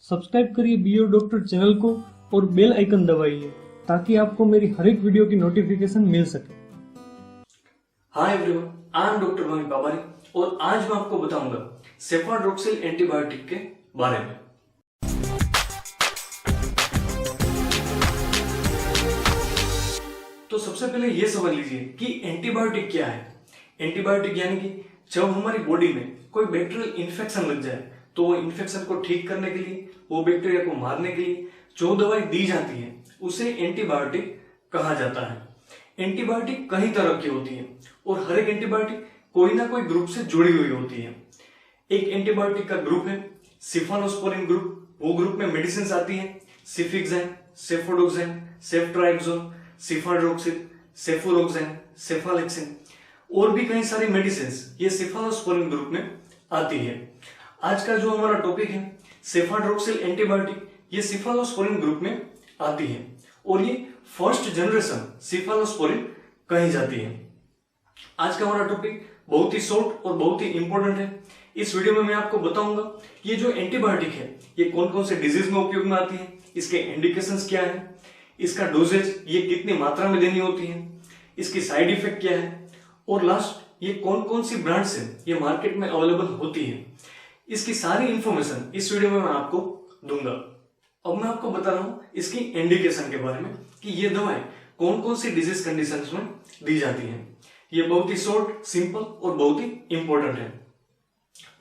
Subscribe करिए BO doctor channel को और बेल आइकन दबाइए ताकि आपको मेरी हर एक वीडियो की नोटिफिकेशन मिल सके। Hi everyone, I am doctor Bhumi Pabari और आज मैं आपको बताऊंगा सेफाड्रोक्सिल एंटीबायोटिक के बारे में। तो सबसे पहले यह समझ लीजिए कि एंटीबायोटिक क्या है। एंटीबायोटिक यानी कि जब हमारी बॉडी में कोई बैक्टीरियल इन्फेक्शन लग जाए तो वो इन्फेक्शन को ठीक करने के लिए, वो बैक्टीरिया को मारने के लिए जो दवाई दी जाती है उसे एंटीबायोटिक कहा जाता है। एंटीबायोटिक कई तरह की होती है और हर एक एंटीबायोटिक कोई ना कोई ग्रुप से जुड़ी हुई होती है। एक एंटीबायोटिक का ग्रुप है सिफालोस्पोरिन ग्रुप। वो ग्रुप में मेडिसिन आती है सिफिक्साइन, सेफोडोक्साइन, सेफ्ट्राइक्सोन, सिफाड्रोक्सिल, सेफुरोक्साइन, सेफालेक्सिन और भी कई सारी मेडिसिन ये सेफालोस्पोरिन ग्रुप में आती है। आज का जो हमारा टॉपिक है सेफाड्रोक्सिल एंटीबायोटिक, ये सेफालोस्पोरिन ग्रुप में आती है और ये फर्स्ट जनरेशन सेफालोस्पोरिन कही जाती है। आज का हमारा टॉपिक बहुत ही शॉर्ट और बहुत ही इंपॉर्टेंट है। इस वीडियो में मैं आपको बताऊंगा ये जो एंटीबायोटिक है ये कौन कौन से डिजीज में उपयोग में आती है, इसके इंडिकेशंस क्या है, इसका डोजेज ये कितनी मात्रा में देनी होती है, इसकी साइड इफेक्ट क्या है और लास्ट ये कौन कौन सी ब्रांड से ये मार्केट में अवेलेबल होती है। इसकी सारी इंफॉर्मेशन इस वीडियो में मैं आपको दूंगा। अब मैं आपको बता रहा हूं इसकी इंडिकेशन के बारे में कि ये दवाएं कौन कौन सी डिजीज कंडीशंस में दी जाती हैं। ये बहुत ही शॉर्ट, सिंपल और बहुत ही इंपॉर्टेंट है।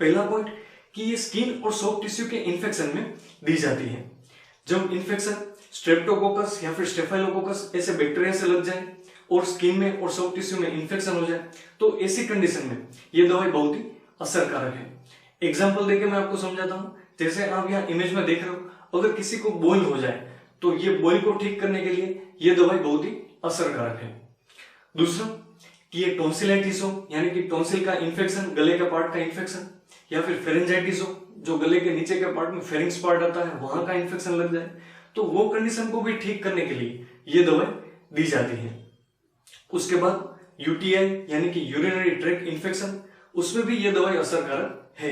पहला पॉइंट कि ये स्किन और सॉफ्ट टिश्यू के इंफेक्शन में दी जाती है। जब इंफेक्शन स्ट्रेप्टोकोकस या फिर स्टेफाइलोकोकस ऐसे बैक्टीरिया से लग जाए और स्किन में और सॉफ्ट टिश्यू में इंफेक्शन हो जाए तो ऐसी कंडीशन में ये दवाई बहुत ही असरकारक है। एग्जाम्पल देके मैं आपको समझाता हूं। जैसे आप यहाँ इमेज में देख रहे हो, अगर किसी को बॉयल हो जाए तो ये बॉयल को ठीक करने के लिए ये दवाई बहुत ही असरकारक है। दूसरा कि ये टॉन्सिलाइटिस हो यानी कि टॉन्सिल का इंफेक्शन, गले के पार्ट का इंफेक्शन, या फिर फेरेंजाइटिस हो जो गले के नीचे के पार्ट में फेरिंग्स पार्ट आता है वहां का इंफेक्शन लग जाए तो वो कंडीशन को भी ठीक करने के लिए ये दवाई दी जाती है। उसके बाद यूटीआई यानी कि यूरिनरी ट्रैक्ट इंफेक्शन, उसमें भी ये दवाई असरकारक है।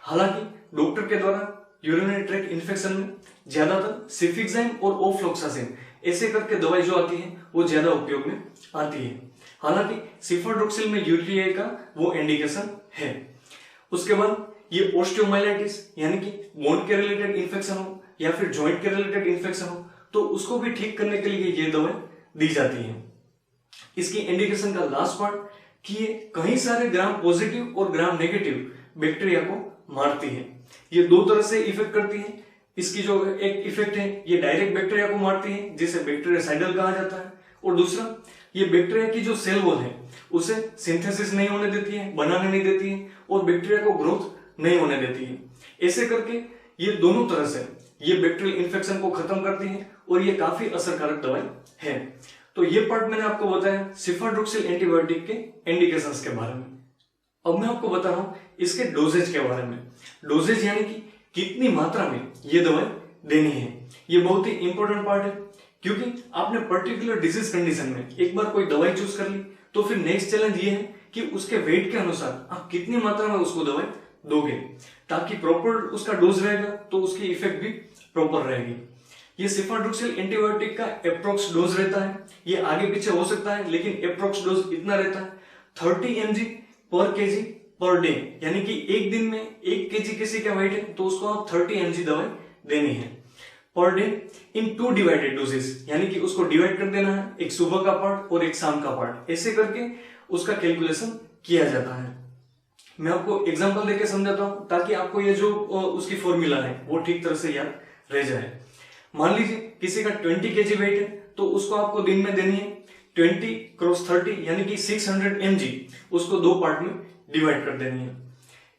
हालांकि डॉक्टर के द्वारा यूरिनरी ट्रैक्ट इंफेक्शन में ज्यादातर सिफिक्साइन और ओफ्लोक्सासिन ऐसे करके दवाई जो आती है वो ज्यादा उपयोग में आती है। हालांकि सेफाड्रोक्सिल में यूटीआई का वो इंडिकेशन है। उसके बाद ये ओस्टियोमाइलाइटिस यानी कि बोन के रिलेटेड इंफेक्शन हो या फिर जॉइंट के रिलेटेड इंफेक्शन हो तो उसको भी ठीक करने के लिए ये दवाई दी जाती है। इसकी इंडिकेशन का लास्ट पार्ट कि ये कई सारे ग्राम पॉजिटिव और ग्राम नेगेटिव बैक्टीरिया को मारती है। ये दो तरह से इफेक्ट करती है। इसकी जो एक इफेक्ट है ये डायरेक्ट बैक्टीरिया को मारती है जिसे बैक्टीरियासाइडल कहा जाता है, और दूसरा ये बैक्टीरिया की जो सेल वॉल है उसे सिंथेसिस नहीं होने देती है, बनाने नहीं देती है और बैक्टीरिया को ग्रोथ नहीं होने देती है। ऐसे करके ये दोनों तरह से ये बैक्टीरियल इन्फेक्शन को खत्म करती है और ये काफी असरकारक दवाई है। तो ये पार्ट मैंने आपको बताया सेफाड्रोक्सिल एंटीबायोटिक के इंडिकेशंस के बारे में। अब मैं आपको बता रहा हूं इसके डोजेज के बारे में। डोजेज यानी कि कितनी मात्रा में ये दवाई देनी है। ये बहुत ही इंपॉर्टेंट पार्ट है क्योंकि आपने पर्टिकुलर डिजीज कंडीशन में एक बार कोई दवाई चूज कर ली तो फिर नेक्स्ट चैलेंज ये है कि उसके वेट के अनुसार आप कितनी मात्रा में उसको दवाई दोगे ताकि प्रॉपर उसका डोज रहेगा तो उसकी इफेक्ट भी प्रॉपर रहेगी। ये सेफाड्रोक्सिल एंटीबायोटिक का एप्रोक्स डोज रहता है। ये आगे पीछे हो सकता है लेकिन एप्रोक्स डोज इतना रहता है 30 mg पर केजी पर डे, यानी कि एक दिन में 1 kg किसी का वेट है तो उसको आप 30 mg दवाई देनी है per day in 2 divided doses, यानी कि उसको डिवाइड कर देना है, एक सुबह का पार्ट और एक शाम का पार्ट। ऐसे करके उसका कैलकुलेशन किया जाता है। मैं आपको एग्जांपल देके समझाता हूं ताकि आपको ये जो उसकी फॉर्मूला है वो ठीक तरह से याद रह जाए। मान लीजिए किसी का 20 kg वेट है तो उसको आपको दिन में देनी है 20 क्रॉस 30 यानी कि 600 mg, उसको 2 पार्ट में डिवाइड कर देनी है।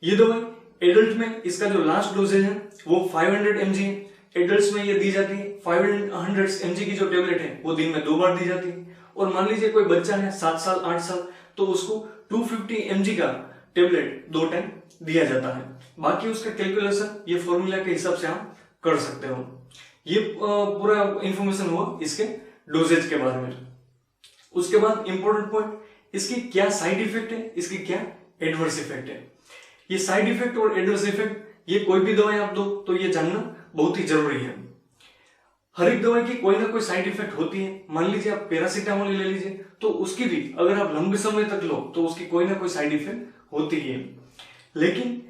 ये दवाई एडल्ट में इसका जो लास्ट डोजेज है वो 500 mg है। एडल्ट्स में ये दी जाती है 500 mg की जो टेबलेट है वो दिन में 2 बार दी जाती है। और मान लीजिए कोई बच्चा है 7 साल 8 साल तो उसको 250 mg का टेबलेट 2 टाइम दिया जाता है। बाकी उसका कैलकुलेशन ये फॉर्मूला के हिसाब से आप कर सकते हो। ये पूरा इंफॉर्मेशन हुआ इसके डोजेज के बारे में। उसके बाद इंपॉर्टेंट पॉइंट, इसकी क्या साइड इफेक्ट है, इसकी क्या एडवर्स इफेक्ट है। ये साइड इफेक्ट और एडवर्स इफेक्ट ये कोई भी दवाई आप दो तो ये जानना बहुत ही जरूरी है। हर एक दवाई की कोई ना कोई साइड इफेक्ट होती है। मान लीजिए आप पैरासीटामोल ले लीजिए तो उसकी भी अगर आप लंबे समय तक लो तो उसकी कोई ना कोई साइड इफेक्ट होती है। लेकिन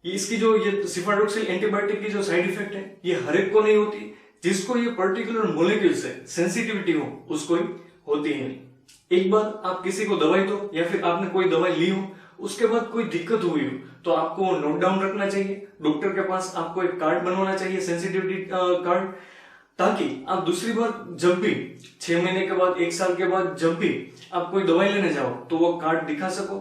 इसकी जो ये सिफाडोक्सिल एंटीबायोटिक की जो साइड इफेक्ट है ये हर एक को नहीं होती। जिसको ये पर्टिकुलर मोलिक्यूल से सेंसिटिविटी हो उसको ही होती है। एक बार आप किसी को दवाई दो या फिर आपने कोई दवाई ली हो, उसके बाद कोई दिक्कत हुई हो तो आपको नोट डाउन रखना चाहिए। डॉक्टर के पास आपको एक कार्ड बनवाना चाहिए, सेंसिटिविटी कार्ड, ताकि आप दूसरी बार जब भी 6 महीने के बाद, 1 साल के बाद जब भी आप कोई दवाई लेने जाओ तो वो कार्ड दिखा सको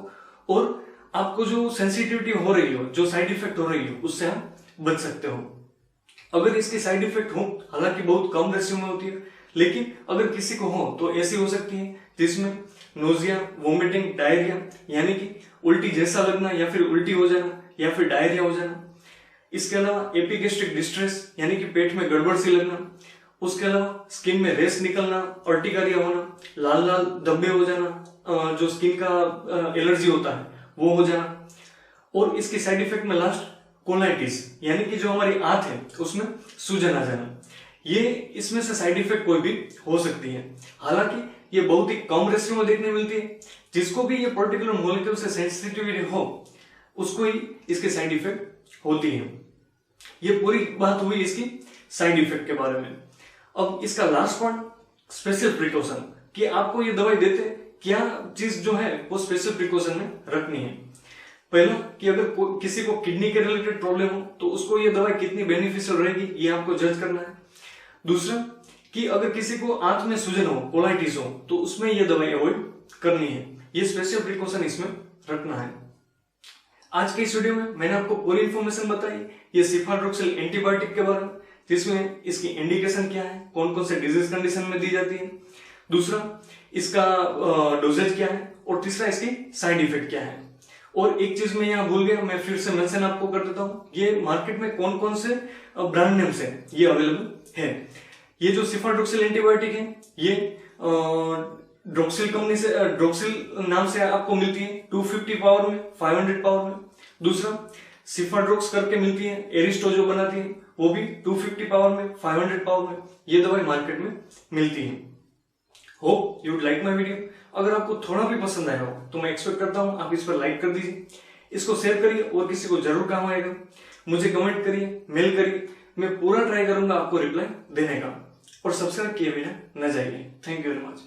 और आपको जो सेंसिटिविटी हो रही हो, जो साइड इफेक्ट हो रही हो, उससे आप बच सकते हो। अगर इसके साइड इफेक्ट हो, हालांकि बहुत कम रेशियो में होती है, लेकिन अगर किसी को हो तो ऐसी हो सकती है जिसमें नोजिया, वोमिटिंग, डायरिया यानी कि उल्टी जैसा लगना या फिर उल्टी हो जाना या फिर डायरिया हो जाना। इसके अलावा एपिगेस्ट्रिक डिस्ट्रेस यानी कि पेट में गड़बड़ सी लगना। उसके अलावा स्किन में रेस निकलना, अर्टिकारिया होना, लाल लाल धब्बे हो जाना, जो स्किन का एलर्जी होता है वो हो जाना। और इसके साइड इफेक्ट में लास्ट कोलाइटिस यानी कि जो हमारी आंत है उसमें सूजन आ जाना। ये इसमें से साइड इफेक्ट कोई भी हो सकती है। हालांकि ये बहुत ही कम रेशियो में देखने मिलती है। जिसको भी ये पर्टिकुलर मॉलिक्यूल से सेंसिटिविटी हो उसको ही इसके साइड इफेक्ट होती है। ये पूरी बात हुई इसकी साइड इफेक्ट के बारे में। अब इसका लास्ट पॉइंट, स्पेशल प्रिकॉशन, कि आपको ये दवाई देते क्या चीज जो है वो स्पेशल प्रिकॉशन में रखनी है। पहला कि अगर किसी को किडनी के रिलेटेड प्रॉब्लम हो तो उसको ये दवाई कितनी बेनिफिशियल रहेगी ये आपको जज करना है। दूसरा कि अगर किसी को आंत में सूजन हो, कोलाइटिस हो, तो उसमें ये दवाई अवॉइड करनी है। ये स्पेशल प्रिकॉशन इसमें रखना है। आज के इस वीडियो में मैंने आपको पूरी इंफॉर्मेशन बताई ये सिफाडोक्सिल एंटीबायोटिक के बारे में, जिसमें इसकी इंडिकेशन क्या है, कौन कौन से डिजीज कंडीशन में दी जाती है, दूसरा इसका डोजेज क्या है, और तीसरा इसकी साइड इफेक्ट क्या है। और एक चीज मैं यहाँ भूल गया, मैं फिर से मेंशन आपको कर देता हूँ, ये मार्केट में कौन कौन से ब्रांड नेम से ये अवेलेबल है। ये जो सिफाडोक्सिल एंटीबायोटिक है ये ड्रोक्सिल कंपनी से, ड्रोक्सिल नाम से आपको मिलती है 250 पावर में, 500 पावर में। दूसरा सिफाड्रोक्स करके मिलती है, एरिस्टो जो बनाती है वो भी 250 पावर में, 500 पावर में ये दवाई मार्केट में मिलती है। Hope you would like my video. अगर आपको थोड़ा भी पसंद आया हो तो मैं एक्सपेक्ट करता हूं आप इस पर लाइक कर दीजिए, इसको शेयर करिए और किसी को जरूर काम आएगा। मुझे कमेंट करिए, मेल करिए, मैं पूरा ट्राई करूंगा आपको रिप्लाई देने का। और सब्सक्राइब किए बिना न जाइए। Thank you very much.